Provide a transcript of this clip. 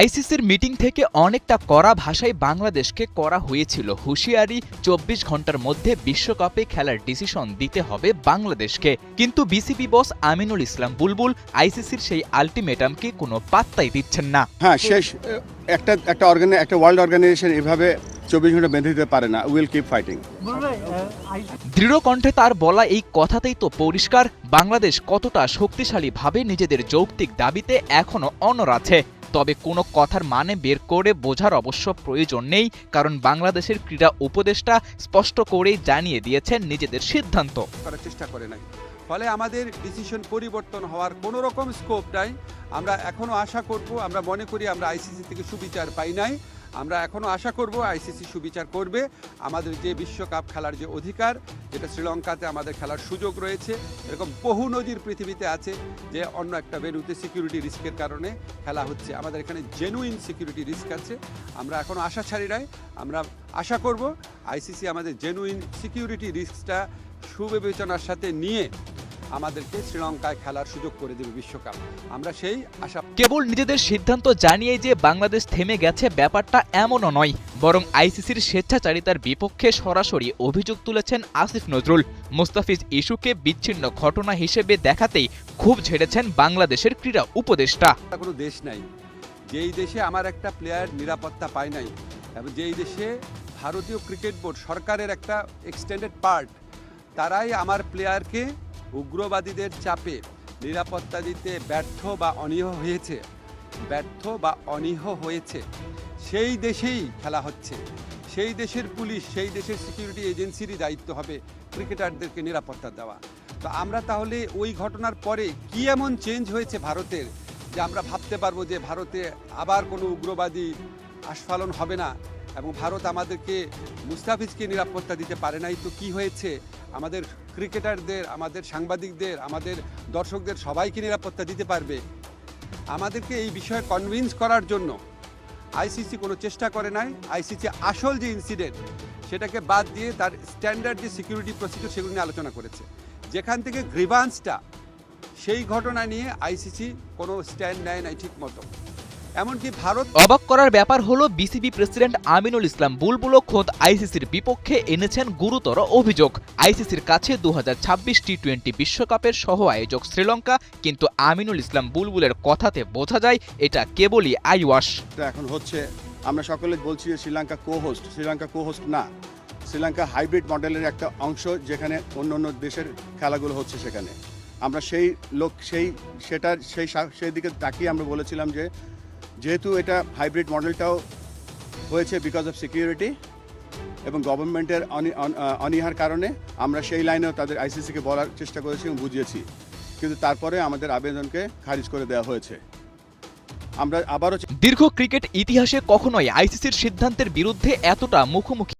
আইসিসির মিটিং থেকে অনেকটা কড়া ভাষায় বাংলাদেশকে করা হয়েছিল হুঁশিয়ারি, ২৪ ঘন্টার মধ্যে বিশ্বকাপে খেলার ডিসিশন দিতে হবে বাংলাদেশকে। কিন্তু বিসিবি বস আমিনুল ইসলাম বুলবুল আইসিসির সেই আলটিমেটামকে কোনো পাত্তাই দিচ্ছেন না। হ্যাঁ, শেষ একটা ওয়ার্ল্ড অর্গানাইজেশন এভাবে ২৪ ঘন্টা বেঁধে দিতে পারে না। Will keep fighting. দৃঢ় কণ্ঠে তার বলা এই কথাতেই তো পরিষ্কার বাংলাদেশ কতটা শক্তিশালীভাবে নিজেদের যৌক্তিক দাবিতে এখনো অনড় আছে। তবে কোনো কথার মানে বের করে বোঝার অবশ্য প্রয়োজন নেই, কারণ বাংলাদেশের ক্রীড়া উপদেষ্টা স্পষ্ট করেই জানিয়ে দিয়েছেন নিজেদের সিদ্ধান্ত করার চেষ্টা করে নাই। ফলে আমাদের ডিসিশন পরিবর্তন হওয়ার কোনো রকম স্কোপ নাই। আমরা এখনো আশা করব, আমরা মনে করি আমরা আইসিসি থেকে সুবিচার পাই নাই। আমরা এখনো আশা করব আইসিসি সুবিচার করবে। আমাদের যে বিশ্বকাপ খেলার যে অধিকার, যেটা শ্রীলঙ্কাতে আমাদের খেলার সুযোগ রয়েছে, এরকম বহু নজির পৃথিবীতে আছে যে অন্য একটা ভেন্যুতে সিকিউরিটি রিস্কের কারণে খেলা হচ্ছে। আমাদের এখানে জেনুইন সিকিউরিটি রিস্ক আছে। আমরা এখনো আশা ছাড়ি নাই। আমরা আশা করব আইসিসি আমাদের জেনুইন সিকিউরিটি রিস্কটা সুবিবেচনার সাথে নিয়ে আমাদেরকে শ্রীলঙ্কায় খেলার সুযোগ করে দেবে বিশ্বকাপ। আমরা সেই আশা। কেবল নিজেদের সিদ্ধান্ত জানিয়ে যে বাংলাদেশ থেমে গেছে ব্যাপারটা এমনও নয়, বরং আইসিসির স্বেচ্ছাচারিতার বিপক্ষে সরাসরি অভিযোগ তুলেছেন আসিফ নজরুল। মুস্তাফিজ ইস্যুকে বিচ্ছিন্ন ঘটনা হিসেবে দেখাতেই ক্ষোভ ঝেড়েছেন বাংলাদেশের ক্রীড়া উপদেষ্টা। কোনো দেশ নাই যেই দেশে আমার একটা প্লেয়ার নিরাপত্তা পায় নাই, এবং যেই দেশে ভারতীয় ক্রিকেট বোর্ড সরকারের একটা এক্সটেন্ডেড পার্ট, তারাই আমার প্লেয়ারকে উগ্রবাদীদের চাপে নিরাপত্তা দিতে ব্যর্থ বা অনীহ হয়েছে। সেই দেশেই খেলা হচ্ছে, সেই দেশের পুলিশ, সেই দেশের সিকিউরিটি এজেন্সিরই দায়িত্ব হবে ক্রিকেটারদেরকে নিরাপত্তা দেওয়া। তো আমরা তাহলে ওই ঘটনার পরে কি এমন চেঞ্জ হয়েছে ভারতের যে আমরা ভাবতে পারবো যে ভারতে আবার কোনো উগ্রবাদী আস্ফালন হবে না, এবং ভারত আমাদেরকে মুস্তাফিজকে নিরাপত্তা দিতে পারে নাই। তো কি হয়েছে? আমাদের ক্রিকেটারদের, আমাদের সাংবাদিকদের, আমাদের দর্শকদের সবাইকে নিরাপত্তা দিতে পারবে। আমাদেরকে এই বিষয়ে কনভিন্স করার জন্য আইসিসি কোনো চেষ্টা করে নাই। আইসিসি আসল যে ইনসিডেন্ট সেটাকে বাদ দিয়ে তার স্ট্যান্ডার্ড যে সিকিউরিটি প্রসিডিউর সেগুলো নিয়ে আলোচনা করেছে। যেখান থেকে গ্রিভান্সটা, সেই ঘটনা নিয়ে আইসিসি কোনো স্ট্যান্ড নেয় নাই ঠিক মতো। এমনকি ভারত অবাক করার ব্যাপার হলো বিসিবি প্রেসিডেন্ট আমিনুল ইসলাম বুলবুলও খোদ আইসিসির বিপক্ষে এনেছেন গুরুতর অভিযোগ। আইসিসির কাছে ২০২৬ টি-20 বিশ্বকাপের সহ আয়োজক শ্রীলঙ্কা, কিন্তু আমিনুল ইসলাম বুলবুলের কথাতে বোঝা যায় এটা কেবলই আইওয়াশ। এখন হচ্ছে, আমরা সকলে বলছি যে শ্রীলঙ্কা কো হোস্ট না। শ্রীলঙ্কা হাইব্রিড মডেলের একটা অংশ, যেখানে অন্য দেশের খেলাগুলো হচ্ছে। সেখানে আমরা সেই দিকে তাকিয়ে আমরা বলেছিলাম যে যেহেতু এটা হাইব্রিড মডেলটাও হয়েছে বিকজ অফ সিকিউরিটি এবং গভর্নমেন্টের অনীহার কারণে, আমরা সেই লাইনেও তাদের আইসিসিকে বলার চেষ্টা করেছি এবং বুঝিয়েছি, কিন্তু তারপরে আমাদের আবেদনকে খারিজ করে দেওয়া হয়েছে। আমরা আবারও দীর্ঘ ক্রিকেট ইতিহাসে কখনোই আইসিসির সিদ্ধান্তের বিরুদ্ধে এতটা মুখোমুখি